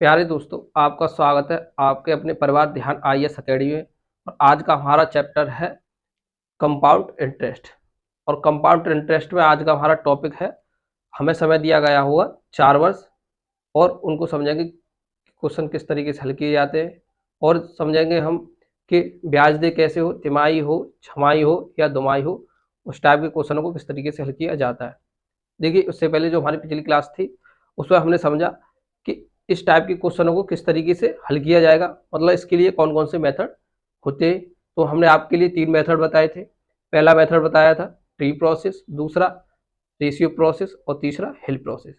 प्यारे दोस्तों, आपका स्वागत है आपके अपने परिवार ध्यान आईएएस अकेडमी में। और आज का हमारा चैप्टर है कंपाउंड इंटरेस्ट। और कंपाउंड इंटरेस्ट में आज का हमारा टॉपिक है, हमें समय दिया गया हुआ 4 वर्ष और उनको समझेंगे क्वेश्चन किस तरीके से हल किए जाते हैं। और समझेंगे हम कि ब्याज दर कैसे हो, तिमाही हो, छमाही हो या दुमाही हो, उस टाइप के क्वेश्चनों को किस तरीके से हल किया जाता है। देखिए, उससे पहले जो हमारी पिछली क्लास थी उसमें हमने समझा कि इस टाइप के क्वेश्चनों को किस तरीके से हल किया जाएगा, मतलब इसके लिए कौन कौन से मेथड होते हैं। तो हमने आपके लिए 3 मेथड बताए थे। पहला मेथड बताया था ट्री प्रोसेस, दूसरा रेशियो प्रोसेस और तीसरा हिल प्रोसेस।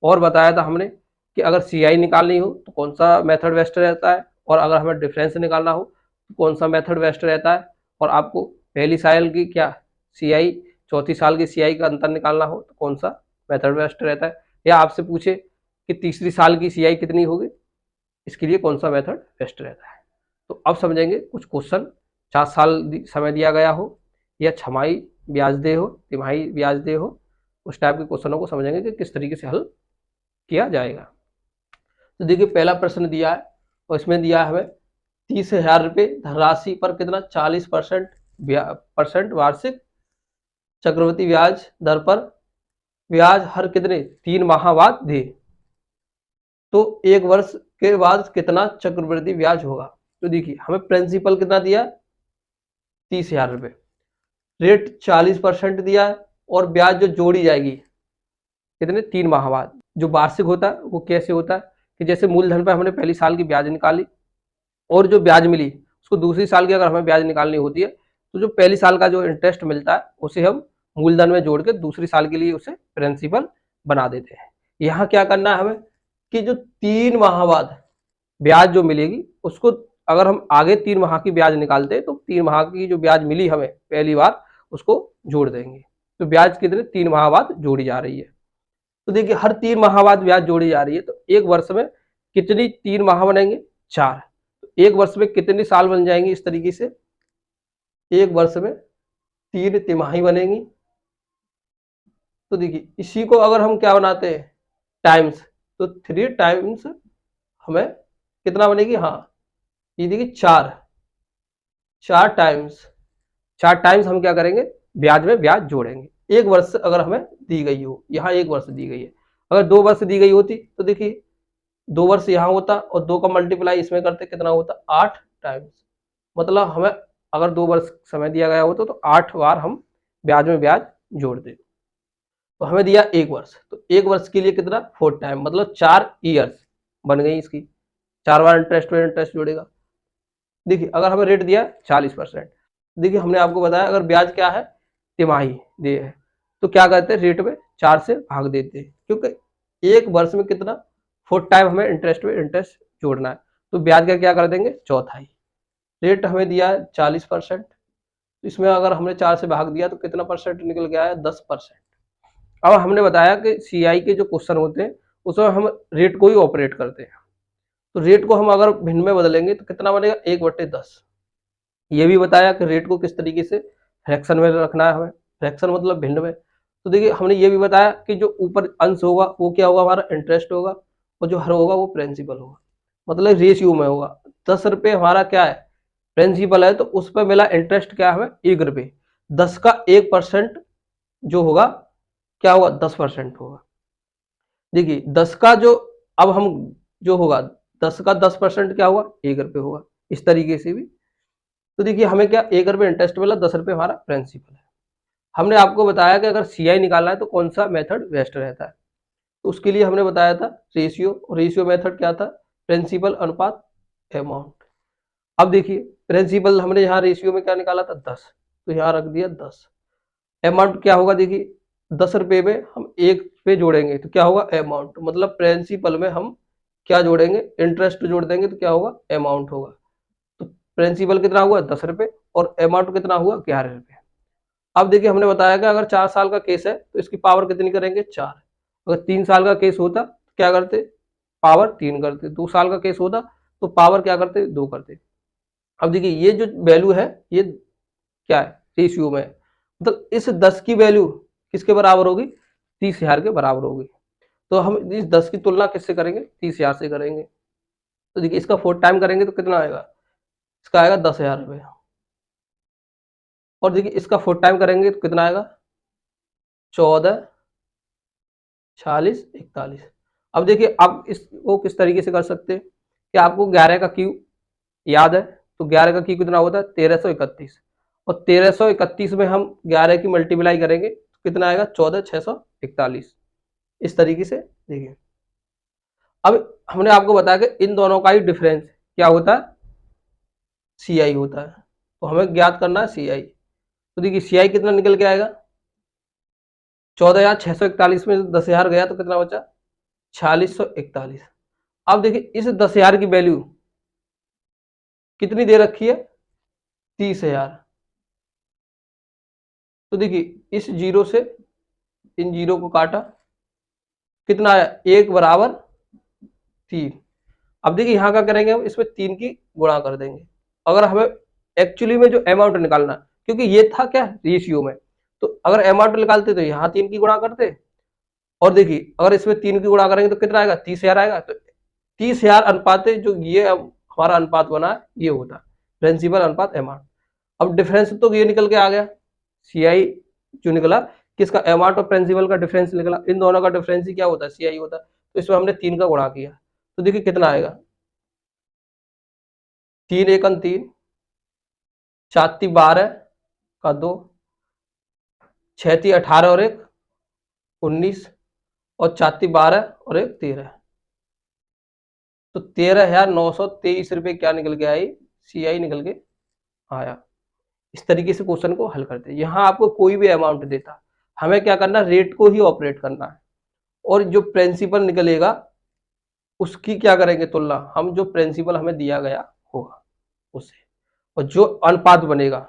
और बताया था हमने कि अगर सीआई निकालनी हो तो कौन सा मेथड बेस्ट रहता है, और अगर हमें डिफरेंस निकालना हो तो कौन सा मेथड बेस्ट रहता है। और आपको पहली साल की क्या सीआई, चौथी साल की सीआई का अंतर निकालना हो तो कौन सा मेथड बेस्ट रहता है। या आपसे पूछे कि तीसरी साल की सीआई कितनी होगी, इसके लिए कौन सा मेथड बेस्ट रहता है। तो अब समझेंगे कुछ क्वेश्चन, 4 साल समय दिया गया हो या छमाही ब्याज दे हो, तिमाही ब्याज दे हो, उस टाइप के क्वेश्चनों को समझेंगे कि किस तरीके से हल किया जाएगा। तो देखिए, पहला प्रश्न दिया है और इसमें दिया है हमें 30,000 रुपये धनराशि पर कितना 40% वार्षिक चक्रवृद्धि ब्याज दर पर ब्याज हर कितने 3 माह बाद दे, तो 1 वर्ष के बाद कितना चक्रवृद्धि ब्याज होगा। तो देखिए, हमें प्रिंसिपल कितना दिया 30,000 रुपये, रेट 40% दिया है और ब्याज जो जोड़ी जाएगी कितने 3 माह बाद। जो वार्षिक होता है वो कैसे होता है कि जैसे मूलधन पे हमने पहली साल की ब्याज निकाली और जो ब्याज मिली उसको दूसरी साल की अगर हमें ब्याज निकालनी होती है तो जो पहली साल का जो इंटरेस्ट मिलता है उसे हम मूलधन में जोड़ के दूसरी साल के लिए उसे प्रिंसिपल बना देते हैं। यहाँ क्या करना है हमें कि जो 3 माह बाद ब्याज जो मिलेगी उसको अगर हम आगे 3 माह की ब्याज निकालते हैं तो 3 माह की जो ब्याज मिली हमें पहली बार उसको जोड़ देंगे। तो ब्याज कितने 3 माह बाद जोड़ी जा रही है। तो देखिए, हर 3 माह बाद ब्याज जोड़ी जा रही है, तो एक वर्ष में कितनी 3 माह बनेंगे 4। तो एक वर्ष में कितनी साल बन जाएंगी इस तरीके से, एक वर्ष में 3 तिमाही बनेंगी। तो देखिए, इसी को अगर हम क्या बनाते हैं टाइम्स, तो 3 टाइम्स हमें कितना बनेगी, हाँ ये देखिए 4 टाइम्स हम क्या करेंगे ब्याज में ब्याज जोड़ेंगे। एक वर्ष अगर हमें दी गई हो, यहाँ 1 वर्ष दी गई है, अगर 2 वर्ष दी गई होती तो देखिए 2 वर्ष यहाँ होता और 2 का मल्टीप्लाई इसमें करते कितना होता 8 टाइम्स। मतलब हमें अगर 2 वर्ष समय दिया गया होता तो 8 बार हम ब्याज में ब्याज जोड़ दें। तो हमें दिया 1 वर्ष, तो 1 वर्ष के लिए कितना 4 टाइम, मतलब 4 ईयर्स बन गई इसकी। 4 बार इंटरेस्ट में इंटरेस्ट जोड़ेगा। देखिए, अगर हमें रेट दिया 40%, देखिए हमने आपको बताया अगर ब्याज क्या है तिमाही दे है तो क्या करते हैं रेट में 4 से भाग देते हैं, क्योंकि 1 वर्ष में कितना 4 टाइम हमें इंटरेस्ट में इंटरेस्ट जोड़ना है। तो ब्याज का क्या कर देंगे चौथाई। रेट हमें दिया है 40%, तो इसमें अगर हमने 4 से भाग दिया तो कितना परसेंट निकल के आया 10%। अब हमने बताया कि सीआई के जो क्वेश्चन होते हैं उसमें हम रेट को ही ऑपरेट करते हैं, तो रेट को हम अगर भिन्न में बदलेंगे तो कितना बनेगा 1/10। ये भी बताया कि रेट को किस तरीके से फ्रैक्शन में रखना है हमें, फ्रैक्शन मतलब भिन्न में। तो देखिए, हमने ये भी बताया कि जो ऊपर अंश होगा वो क्या होगा हमारा इंटरेस्ट होगा और जो हर होगा वो प्रिंसिपल होगा, मतलब रेशियो में होगा। 10 रुपये हमारा क्या है प्रिंसिपल है, तो उस पर मिला इंटरेस्ट क्या है 1 रुपये, 10 का 1% जो होगा क्या होगा 10% होगा। देखिए 10 का जो अब हम जो होगा 10 का 10% क्या होगा 1 रुपये होगा, इस तरीके से भी। तो देखिए, हमें क्या 1 रुपये इंटरेस्ट मिला, 10 रुपये हमारा प्रिंसिपल है। हमने आपको बताया कि अगर सीआई निकालना है तो कौन सा मेथड बेस्ट रहता है, तो उसके लिए हमने बताया था रेशियो मेथड क्या था प्रिंसिपल अनुपात अमाउंट। अब देखिए, प्रिंसिपल हमने यहाँ रेशियो में क्या निकाला था 10, तो यहाँ रख दिया 10। अमाउंट क्या होगा देखिए 10 रुपये में हम 1 पे जोड़ेंगे तो क्या होगा अमाउंट, मतलब प्रिंसिपल में हम क्या जोड़ेंगे इंटरेस्ट जोड़ देंगे तो क्या होगा अमाउंट होगा। तो प्रिंसिपल कितना हुआ 10 रुपये और अमाउंट कितना हुआ 11 रुपये। अब देखिए, हमने बताया कि अगर 4 साल का केस है तो इसकी पावर कितनी करेंगे 4। अगर 3 साल का केस होता तो क्या करते पावर 3 करते, 2 साल का केस होता तो पावर क्या करते 2 करते। अब देखिए, ये जो वैल्यू है ये क्या है रेशियो में, मतलब इस 10 की वैल्यू किसके बराबर होगी 30,000 के बराबर होगी। तो हम इस 10 की तुलना किससे करेंगे 30,000 से करेंगे। तो देखिए इसका 4 टाइम करेंगे तो कितना आएगा, इसका आएगा 10,000 रुपये। और देखिए इसका 4 टाइम करेंगे तो कितना आएगा, 14, 46, 41। अब देखिए आप इसको किस तरीके से कर सकते हैं कि आपको 11 का क्यू याद है, तो 11 का क्यू कितना होता है, 1331। और 1331 में हम 11 की मल्टीप्लाई करेंगे तो कितना आएगा, 14,641। इस तरीके से देखिए। अब हमने आपको बताया कि इन दोनों का ही डिफरेंस क्या होता है, सी आई होता है। तो हमें ज्ञात करना है सी आई। तो देखिए सी आई कितना निकल के आएगा, 14,641 में 10,000 गया तो कितना बचा, 4641। अब देखिए इस 10,000 की वैल्यू कितनी दे रखी है, 30,000। तो देखिए इस जीरो से इन जीरो को काटा, कितना आया, 1 बराबर 3। अब देखिए यहाँ क्या करेंगे, हम इसमें 3 की गुणा कर देंगे। अगर हमें एक्चुअली में जो अमाउंट निकालना, क्योंकि ये था क्या रेशियो में, तो अगर अमाउंट निकालते तो यहाँ 3 की गुणा करते। और देखिए अगर इसमें 3 की गुणा करेंगे तो कितना आएगा, 30,000 आएगा। तो 30,000 अनुपात जो ये हमारा अनुपात बना है, ये होता है प्रिंसिपल अनुपात अमाउंट। अब डिफरेंस तो ये निकल के आ गया, सी आई जो निकला, किसका, अमाउंट और प्रिंसिपल का डिफरेंस निकला। इन दोनों का डिफरेंस ही क्या होता है, सी आई होता है। तो इसमें हमने 3 का गुणा किया, तो देखिए कितना आएगा, 3 एकम 3, 4 × 12 का 2, 6 × 18 और 1 19, और 4 × 12 और 1 13। तो 13,923 रुपये क्या निकल के आई, सी आई निकल के आया। इस तरीके से क्वेश्चन को हल करते हैं। यहाँ आपको कोई भी अमाउंट देता, हमें क्या करना, रेट को ही ऑपरेट करना है, और जो प्रिंसिपल निकलेगा उसकी क्या करेंगे तुलना, हम जो प्रिंसिपल हमें दिया गया होगा उससे, और जो अनुपात बनेगा।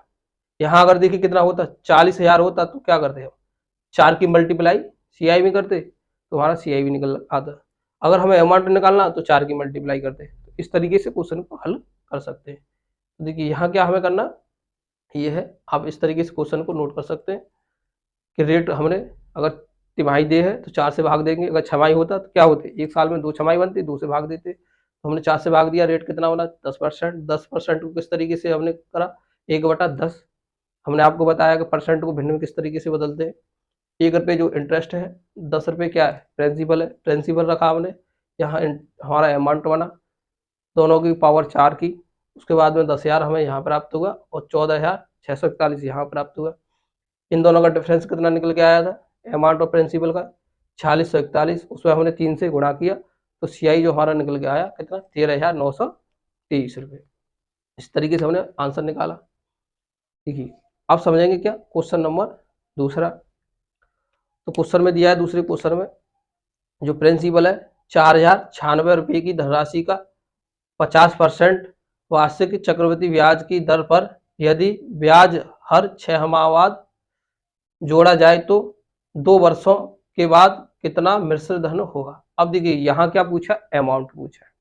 यहाँ अगर देखिए कितना होता, 40,000 होता तो क्या करते हम, 4 की मल्टीप्लाई सी आई में करते तो हमारा सी आई भी निकल आता। अगर हमें अमाउंट निकालना तो 4 की मल्टीप्लाई करते। तो इस तरीके से क्वेश्चन को हल कर सकते हैं। तो देखिए यहाँ क्या हमें करना, ये है, आप इस तरीके से क्वेश्चन को नोट कर सकते हैं कि रेट हमने अगर तिमाही दे है तो 4 से भाग देंगे। अगर छमाही होता तो क्या होते, एक साल में 2 छमाही बनती, 2 से भाग देते। तो हमने 4 से भाग दिया, रेट कितना बना, 10%। 10% को किस तरीके से हमने करा, 1/10। हमने आपको बताया कि परसेंट को भिन्न में किस तरीके से बदलते हैं। 1 रुपये जो इंटरेस्ट है, 10 रुपये क्या है, प्रिंसिपल है, प्रिंसिपल रखा हमने। यहाँ हमारा अमाउंट बना, दोनों की पावर 4 की। उसके बाद में 10,000 हमें यहाँ प्राप्त हुआ, और 14,641 यहाँ प्राप्त हुआ। इन दोनों का डिफरेंस कितना निकल के आया था, अमाउंट और प्रिंसिपल का 4641। उसमें हमने 3 से गुणा किया, तो सी आई जो हमारा निकल के आया कितना, 13,923 रुपये। इस तरीके से हमने आंसर निकाला। देखिए अब समझेंगे क्या, क्वेश्चन नंबर दूसरा। तो क्वेश्चन में दिया है, दूसरे क्वेश्चन में जो प्रिंसिपल है 4,096 रुपये की धनराशि का 50% वार्षिक चक्रवृद्धि ब्याज की दर पर यदि ब्याज हर 6 माह बाद जोड़ा जाए तो 2 वर्षों के बाद कितना मिश्र धन होगा। अब देखिए यहाँ क्या पूछा, अमाउंट पूछा है,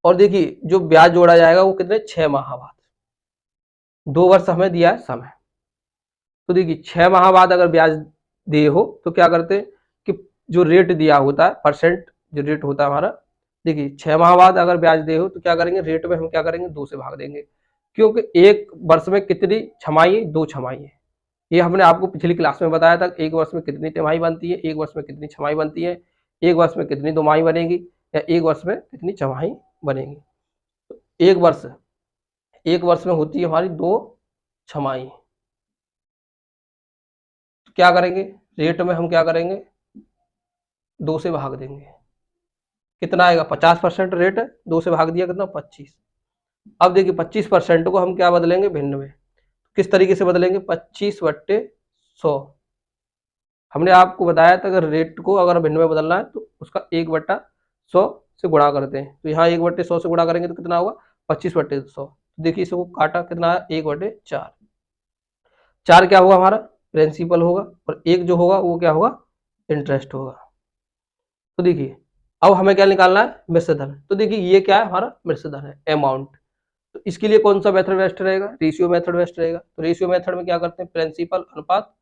और देखिए जो ब्याज जोड़ा जाएगा वो कितने, 6 माह बाद। 2 वर्ष हमें दिया है समय। तो देखिए 6 माह बाद अगर ब्याज दे हो तो क्या करते हैं कि जो रेट दिया होता है, परसेंट जो रेट होता है हमारा, देखिए 6 माह बाद अगर ब्याज दे हो तो क्या करेंगे, रेट में हम क्या करेंगे, 2 से भाग देंगे। क्योंकि एक वर्ष में कितनी छमाही है, 2 छमाही है। ये हमने आपको पिछली क्लास में बताया था, एक वर्ष में कितनी तिमाही बनती है, एक वर्ष में कितनी छमाही बनती है, एक वर्ष में कितनी दोमाही बनेगी, या एक वर्ष में कितनी छमाही बनेगी। तो एक वर्ष में होती है हमारी 2 छमाही। तो क्या करेंगे, रेट में हम क्या करेंगे, 2 से भाग देंगे। कितना आएगा, 50% रेट है, 2 से भाग दिया कितना, 25। अब देखिए 25% को हम क्या बदलेंगे, भिन्न में। किस तरीके से बदलेंगे, 25/100। हमने आपको बताया था अगर रेट को अगर भिन्न में बदलना है तो उसका 1/100 से गुणा करते हैं। तो यहाँ 1/100 से गुणा करेंगे तो कितना होगा, 25/100। देखिए इसको काटा, कितना है, 1/4। 4 क्या होगा हमारा, प्रिंसिपल होगा, और 1 जो होगा वो क्या होगा, इंटरेस्ट होगा। तो देखिए अब हमें क्या निकालना है, मिश्र धन। तो देखिए ये क्या है, हमारा मिश्र धन है, अमाउंट। तो इसके लिए कौन सा मेथड बेस्ट रहेगा, रेशियो मेथड बेस्ट रहेगा। तो रेशियो मेथड में क्या करते हैं, प्रिंसिपल अनुपात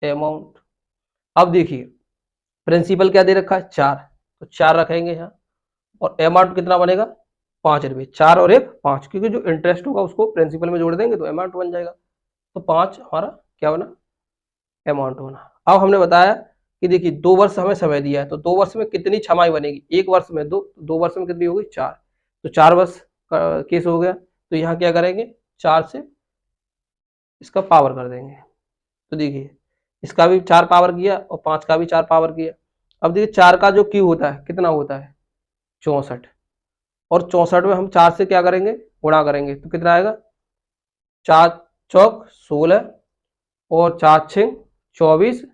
अमाउंट। अब देखिए प्रिंसिपल क्या दे रखा है, 4, तो 4 रखेंगे यहाँ। और अमाउंट कितना बनेगा 5 रुपये, 4 और 1 5, क्योंकि जो इंटरेस्ट होगा उसको प्रिंसिपल में जोड़ देंगे तो अमाउंट बन जाएगा। तो 5 हमारा क्या बना, अमाउंट बना। अब हमने बताया कि देखिए 2 वर्ष हमें समय दिया है, तो 2 वर्ष में कितनी छमाई बनेगी, 1 वर्ष में 2 वर्ष में कितनी होगी 4, तो 4 वर्ष का केस हो गया। तो यहाँ क्या करेंगे 4 से इसका पावर कर देंगे। तो देखिए इसका भी 4 पावर किया और 5 का भी 4 पावर किया। अब देखिए 4 का जो क्यू होता है कितना होता है 64, और 64 में हम 4 से क्या करेंगे गुणा करेंगे, तो कितना आएगा 4 चौक 16 और 4 6 24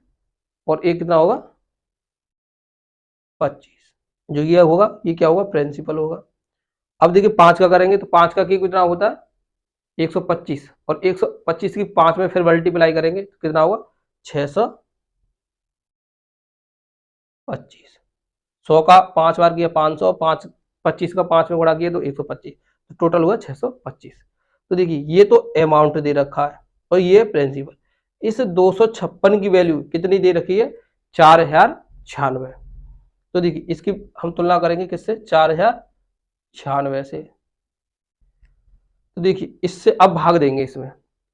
और एक कितना होगा 25। जो ये होगा ये क्या होगा प्रिंसिपल होगा। अब देखिए 5 का करेंगे तो 5 का कितना होता है 125, और 125 की 5 में फिर मल्टीप्लाई करेंगे तो कितना होगा 625। 100 का 5 बार किया 500, 25 का 5 में गुणा किया तो 125, तो टोटल हुआ 625। तो देखिए ये तो अमाउंट दे रखा है और ये प्रिंसिपल। इस 256 की वैल्यू कितनी दे रखी है 4096। तो देखिए इसकी हम तुलना करेंगे किससे 4096 से। तो देखिए इससे अब भाग देंगे इसमें,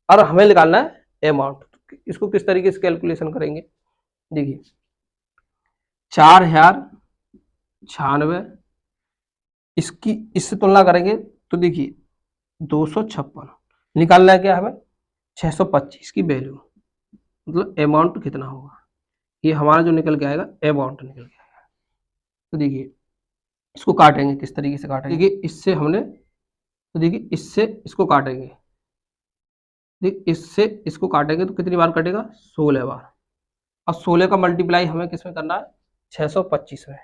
और हमें निकालना है अमाउंट। इसको किस तरीके से कैलकुलेशन करेंगे, देखिए 4096 इसकी इससे तुलना करेंगे तो देखिए 256 निकालना है क्या हमें 625 की वैल्यू, मतलब अमाउंट कितना होगा, ये हमारा जो निकल के आएगा अमाउंट निकल के आएगा। तो देखिए इसको काटेंगे किस तरीके से काटेंगे, देखिए इससे हमने, तो देखिए इससे इसको काटेंगे, देखिए इससे इसको काटेंगे तो कितनी बार कटेगा 16 बार। अब 16 का मल्टीप्लाई हमें किस में करना है 625 में,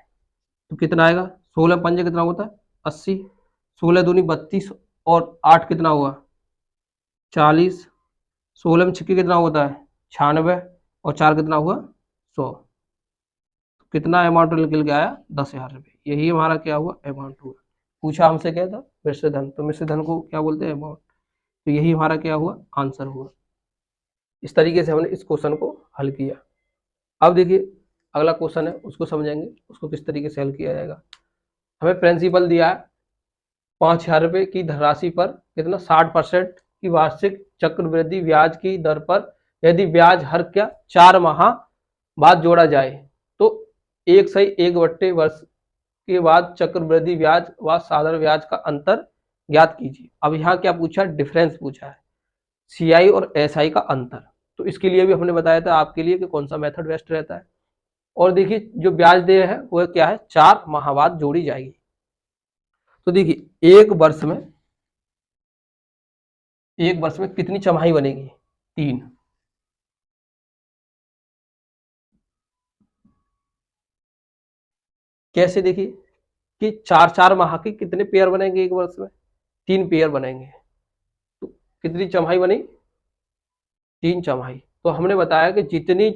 तो कितना आएगा 16 पंजे कितना होता है 80, 16 दूनी 32 और 8 कितना हुआ 40, 16 में छिक्के कितना होता है 96 और 4 कितना हुआ 100, तो कितना अमाउंट निकल के आया 10,000 रुपये। यही हमारा क्या हुआ अमाउंट हुआ। पूछा हमसे क्या था मिश्र धन, तो मिश्र धन को क्या बोलते हैं अमाउंट, तो यही हमारा क्या हुआ आंसर हुआ। इस तरीके से हमने इस क्वेश्चन को हल किया। अब देखिए अगला क्वेश्चन है उसको समझेंगे उसको किस तरीके से हल किया जाएगा। हमें प्रिंसिपल दिया है 5,000 रुपये की धनराशि पर कितना 60% की वार्षिक चक्रवृद्धि ब्याज की दर पर यदि ब्याज हर क्या 4 माह बाद जोड़ा जाए तो 1/1 के बाद चक्रवृद्धि ब्याज व साधारण ब्याज का अंतर ज्ञात कीजिए। अब यहाँ क्या पूछा डिफरेंस पूछा है CI और SI का अंतर। तो इसके लिए भी हमने बताया था आपके लिए कि कौन सा मेथड बेस्ट रहता है। और देखिए जो ब्याज दर है वो क्या है 4 माह बाद जोड़ी जाएगी। तो देखिए एक वर्ष में कितनी छमाही बनेगी 3। कैसे देखिए कि 4 माह के कितने पेयर बनेंगे एक वर्ष में 3 पेयर बनेंगे, तो कितनी छमाही बनी 3 छमाही। तो हमने बताया कि जितनी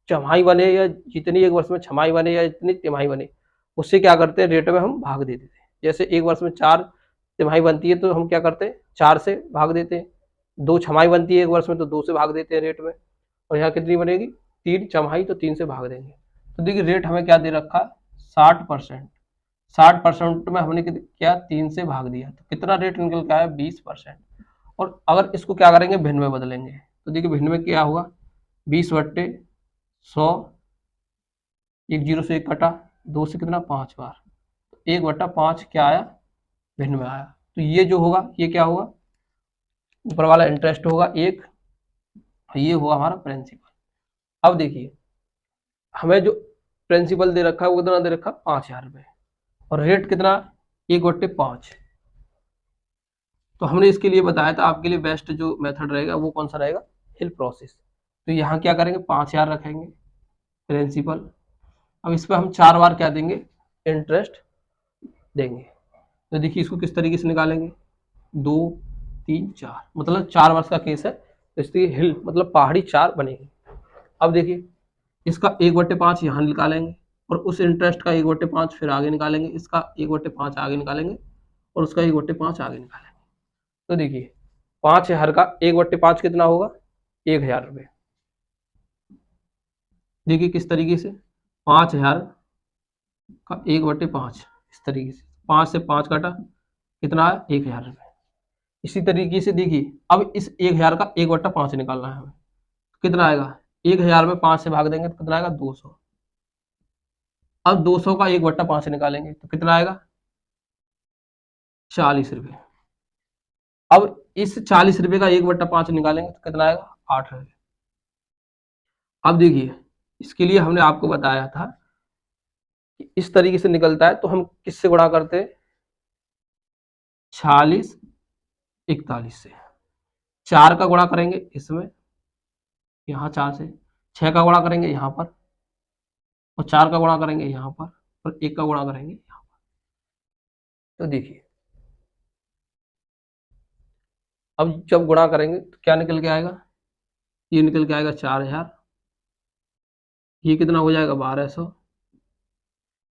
छमाही बने या जितनी एक वर्ष में छमाही बने या जितनी तिमाही बने उससे क्या करते हैं रेट में हम भाग दे देते हैं। जैसे एक वर्ष में 4 तिमाही बनती है तो हम क्या करते हैं 4 से भाग देते हैं, 2 छमाही बनती है एक वर्ष में तो 2 से भाग देते हैं रेट में, और यहाँ कितनी बनेगी 3 छमाही तो 3 से भाग देंगे। तो देखिए रेट हमें क्या दे रखा 60%, 60% में हमने क्या 3 से भाग दिया तो कितना रेट निकल के आया 20%। और अगर इसको क्या करेंगे भिन्न में बदलेंगे तो देखिए भिन्न में क्या हुआ 20/100, 1 0 से 1 कटा 2 से कितना 5 बार, 1/5 क्या आया भिन्न में आया। तो ये जो होगा ये क्या होगा ऊपर वाला इंटरेस्ट होगा 1, ये हुआ हमारा प्रिंसिपल। अब देखिए हमें जो प्रिंसिपल दे रखा है वो कितना दे रखा 5,000 रुपये और रेट कितना 1/5। तो हमने इसके लिए बताया था आपके लिए बेस्ट जो मेथड रहेगा वो कौन सा रहेगा हिल प्रोसेस। तो यहाँ क्या करेंगे 5,000 रखेंगे प्रिंसिपल। अब इस पर हम 4 बार क्या देंगे इंटरेस्ट देंगे। तो देखिए इसको किस तरीके से निकालेंगे 2 3 4 मतलब 4 वर्ष का केस है तो इसलिए हिल मतलब पहाड़ी 4 बनेगी। अब देखिए इसका 1/5 यहाँ निकालेंगे और उस इंटरेस्ट का 1/5 फिर आगे निकालेंगे, इसका 1/5 आगे निकालेंगे और उसका 1/5 आगे निकालेंगे। तो देखिए 5,000 का 1/5 कितना होगा 1,000 रुपये। देखिए किस तरीके से 5,000 का 1/5 इस तरीके से 5 से 5 काटा, कितना है 1000 रुपये। इसी तरीके से देखिए, अब इस 1000 का 1/5 निकालना है हमें, तो कितना आएगा, 1000 में 5 से भाग देंगे तो कितना आएगा 200। अब 200 का 1/5 निकालेंगे तो कितना आएगा 40 रुपये। अब इस 40 रुपये का 1/5 निकालेंगे तो कितना आएगा 8 रुपये। अब देखिए, इसके लिए हमने आपको बताया था कि इस तरीके से निकलता है, तो हम किससे गुणा करते हैं, 40 41 से। 4 का गुणा करेंगे इसमें, यहाँ 4 से, 6 का गुणा करेंगे यहाँ पर, और 4 का गुणा करेंगे यहाँ पर, और 1 का गुणा करेंगे यहाँ पर। तो देखिए, अब जब गुणा करेंगे तो क्या निकल के आएगा, ये निकल के आएगा 4000, ये कितना हो जाएगा 1200,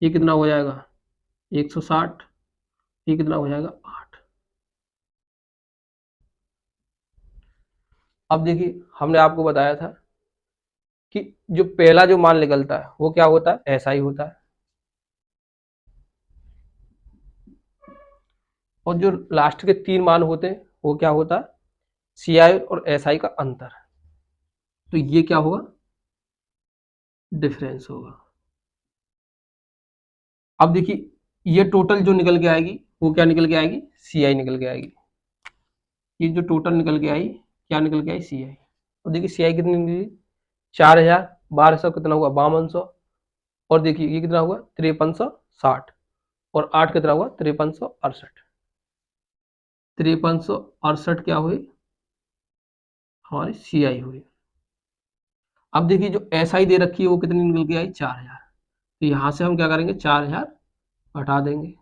ये कितना हो जाएगा 160, ये कितना हो जाएगा 8। अब देखिए, हमने आपको बताया था कि जो पहला जो मान निकलता है वो क्या होता है, ऐसा ही होता है, और जो लास्ट के 3 मान होते हैं वो क्या होता है, CI और SI का अंतर। तो ये क्या होगा, डिफरेंस होगा। अब देखिए, ये टोटल जो निकल के आएगी वो क्या निकल के आएगी, CI निकल के आएगी। ये जो टोटल निकल के आई, क्या निकल के आई, CI। और देखिए CI कितनी निकली, 4000, 1200 कितना हुआ 5200, और देखिए ये कितना हुआ 5360, और 8 कितना हुआ 5368। 5368 क्या हुई, हमारी CI हुई। अब देखिए, जो SI दे रखी है वो कितनी निकल के आई, 4000। तो यहां से हम क्या करेंगे, 4000 हटा देंगे।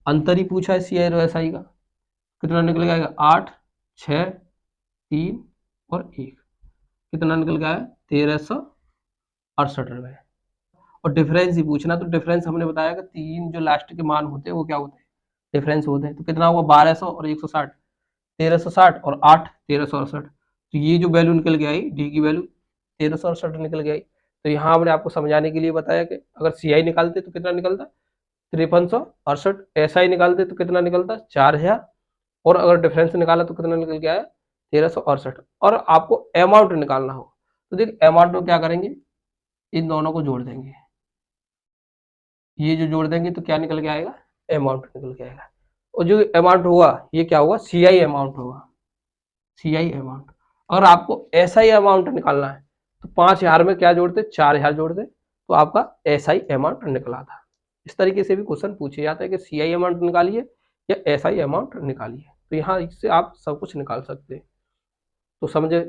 अंतर ही पूछा है CI और SI का, कितना निकल के आएगा 8, 6, 3 और 1, कितना निकल के आया 1368 रुपये। और डिफरेंस ही पूछना, तो डिफरेंस हमने बताया कि 3 जो लास्ट के मान होते हैं वो क्या होते हैं, डिफरेंस होते हैं। तो कितना हुआ 1200 और 160, 1360, और 8 1368। तो ये जो वैल्यू निकल के आई, डी की वैल्यू 1368 निकल के आई। तो यहाँ हमने आपको समझाने के लिए बताया कि अगर CI निकालते तो कितना निकलता 5368, SI निकालते तो कितना निकलता 4000, और अगर डिफरेंस निकाला तो कितना निकल के आया 1368। और आपको अमाउंट निकालना हो तो देखिए, अमाउंट में क्या करेंगे, इन दोनों को जोड़ देंगे, ये जो जोड़ देंगे तो क्या निकल के आएगा, अमाउंट निकल के आएगा। और जो अमाउंट होगा ये क्या होगा, CI अमाउंट होगा, CI अमाउंट। अगर आपको SI अमाउंट निकालना है तो 5000 में क्या जोड़ते, 4000 जोड़ते, तो आपका SI अमाउंट निकला था। इस तरीके से भी क्वेश्चन पूछे जाता है कि CI अमाउंट निकालिए या SI अमाउंट निकालिए। तो यहाँ इससे आप सब कुछ निकाल सकते हैं। तो समझे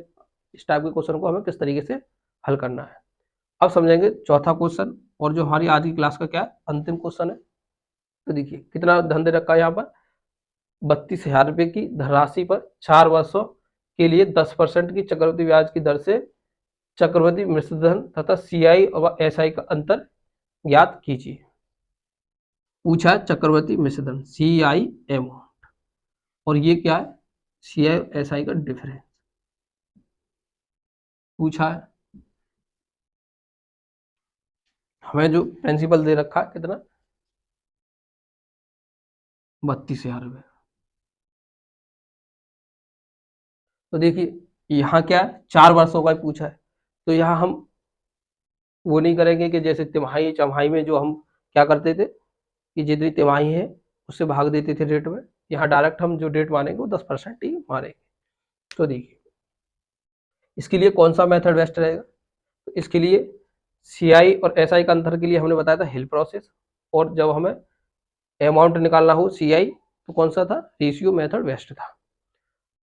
इस टाइप के क्वेश्चन को हमें किस तरीके से हल करना है। अब समझेंगे चौथा क्वेश्चन, और जो हमारी आज की क्लास का क्या अंतिम क्वेश्चन है। तो देखिए, कितना धन दे रखा है यहाँ पर, 32,000 रुपये की धनराशि पर 4 वर्षों के लिए 10% की चक्रवृद्धि ब्याज की दर से चक्रवृद्धि मिश्र धन तथा CI और SI का अंतर ज्ञात कीजिए। पूछा है चक्रवृद्धि मिश्र धन CI अमाउंट, और ये क्या है, CI और SI का डिफरेंस पूछा है। हमें जो प्रिंसिपल दे रखा है कितना, 32,000 रुपये। तो देखिए यहाँ क्या है, 4 वर्षों का पूछा है, तो यहाँ हम वो नहीं करेंगे कि जैसे तिमाही चौमाही में जो हम क्या करते थे कि जितनी तिमाही है उससे भाग देते थे रेट में। यहाँ डायरेक्ट हम जो रेट मानेंगे वो 10% ही मानेंगे। तो देखिए, इसके लिए कौन सा मेथड बेस्ट रहेगा, तो इसके लिए CI और SI का अंतर के लिए हमने बताया था हिल प्रोसेस, और जब हमें अमाउंट निकालना हो CI तो कौन सा था, रेशियो मेथड बेस्ट था।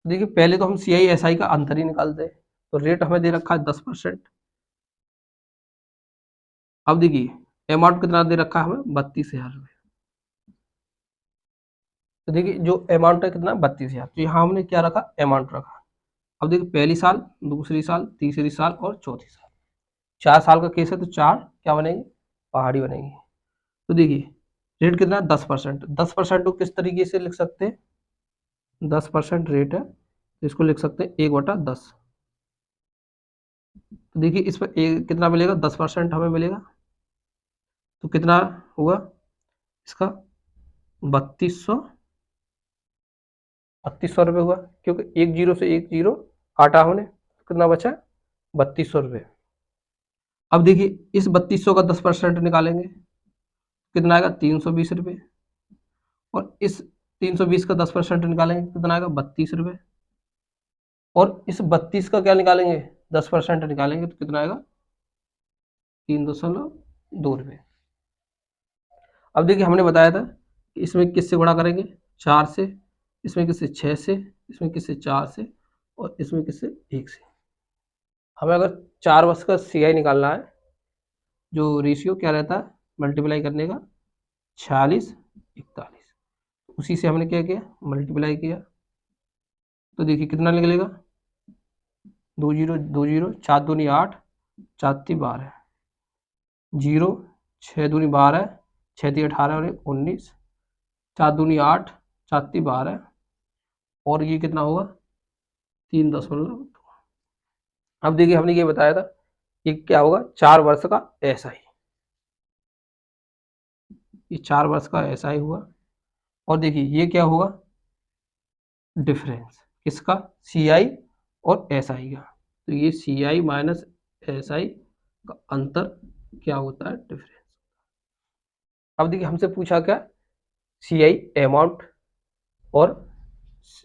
देखिए, पहले तो हम CI SI का अंतर ही निकालते हैं, तो रेट हमें दे रखा है 10%। अब देखिए अमाउंट कितना दे रखा है हमें, 32,000 रुपये। तो देखिए जो अमाउंट है कितना, 32,000, तो यहाँ हमने क्या रखा, अमाउंट रखा। अब देखिए पहली साल, दूसरी साल, तीसरी साल और चौथी साल, 4 साल का केस है, तो 4 क्या बनेंगे, पहाड़ी बनेंगे। तो देखिए रेट कितना, 10%। 10% को किस तरीके से लिख सकते हैं, 10% रेट है तो इसको लिख सकते हैं 1/10। तो देखिए इस पर कितना मिलेगा, 10% हमें मिलेगा, तो कितना हुआ इसका 3200 रुपये हुआ, क्योंकि एक जीरो से एक जीरो काटा हमने, कितना बचा 3200 रुपये। अब देखिए इस 3200 का 10% निकालेंगे, कितना आएगा 320 रुपये, और इस 320 का 10% निकालेंगे, कितना आएगा 32 रुपये, और इस 32 का क्या निकालेंगे 10% निकालेंगे तो कितना आएगा 3.2 रुपये। अब देखिए हमने बताया था कि इसमें किससे गुणा करेंगे 4 से, इसमें किससे 6 से, इसमें किससे 4 से, और इसमें किससे 1 से। हमें अगर 4 वर्ष का CI निकालना है, जो रेशियो क्या रहता है मल्टीप्लाई करने का 46:41, उसी से हमने क्या किया मल्टीप्लाई किया, तो देखिए कितना निकलेगा 2 जीरो 2 जीरो, 4 दूनी 8, 4 ती 12, 0 6 दूनी 12, 6 ती 18 और 19, 4 दूनी 8, 4 ती 12, और ये कितना होगा 3.2। अब देखिए हमने ये बताया था कि क्या होगा 4 वर्ष का SI, ये 4 वर्ष का SI हुआ, और देखिए ये क्या होगा डिफरेंस किसका CI और SI का, तो ये CI माइनस SI का अंतर क्या होता है डिफरेंस। अब देखिए हमसे पूछा क्या CI अमाउंट और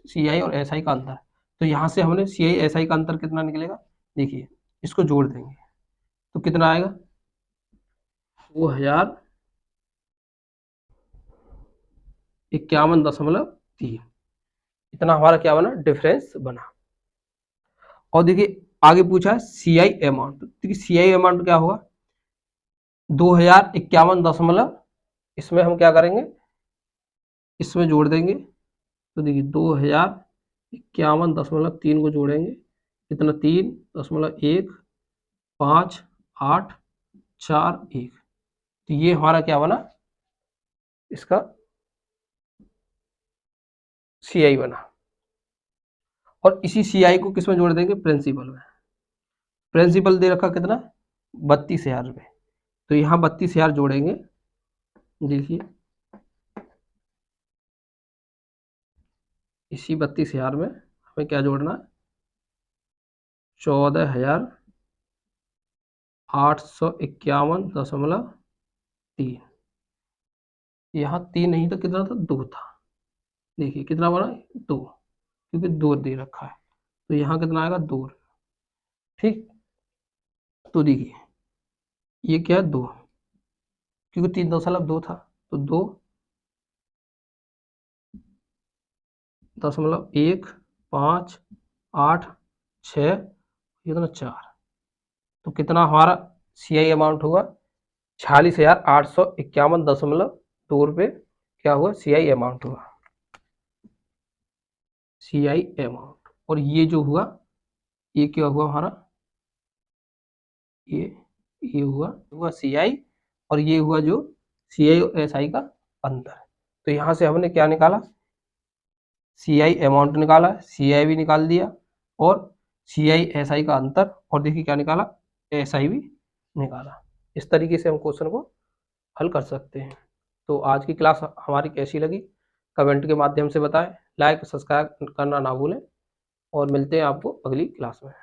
CI और SI का अंतर, तो यहाँ से हमने CI SI का अंतर कितना निकलेगा, देखिए इसको जोड़ देंगे तो कितना आएगा 2051.3, इतना हमारा क्या बना डिफरेंस बना। और देखिए आगे पूछा है CI अमाउंट, देखिए CI अमाउंट क्या होगा 2051, इसमें हम क्या करेंगे इसमें जोड़ देंगे, तो देखिए 2051.3 को जोड़ेंगे, कितना 3.15841, तो ये हमारा क्या बना इसका CI बना। और इसी CI को किस में जोड़ देंगे प्रिंसिपल में, प्रिंसिपल दे रखा कितना 32,000 रुपये, तो यहाँ 32,000 जोड़ेंगे, देखिए इसी 32,000 में हमें क्या जोड़ना 14,851.3, यहाँ 3 नहीं तो कितना था 2 था, देखिए कितना बना 2, क्योंकि 2 दे रखा है, तो यहाँ कितना आएगा 2, ठीक। तो देखिए ये क्या है 2, क्योंकि 3.2 था, तो 2.158,6 कितना 4, तो कितना हमारा CI अमाउंट हुआ 46,851.2 रुपये, क्या हुआ CI अमाउंट हुआ CI अमाउंट। और ये जो हुआ ये क्या हुआ हमारा ये हुआ CI, और ये हुआ जो CI और SI का अंतर। तो यहाँ से हमने क्या निकाला CI अमाउंट निकाला, CI भी निकाल दिया, और CI SI का अंतर, और देखिए क्या निकाला SI भी निकाला। इस तरीके से हम क्वेश्चन को हल कर सकते हैं। तो आज की क्लास हमारी कैसी लगी कमेंट के माध्यम से बताएं, लाइक सब्सक्राइब करना ना भूलें, और मिलते हैं आपको अगली क्लास में।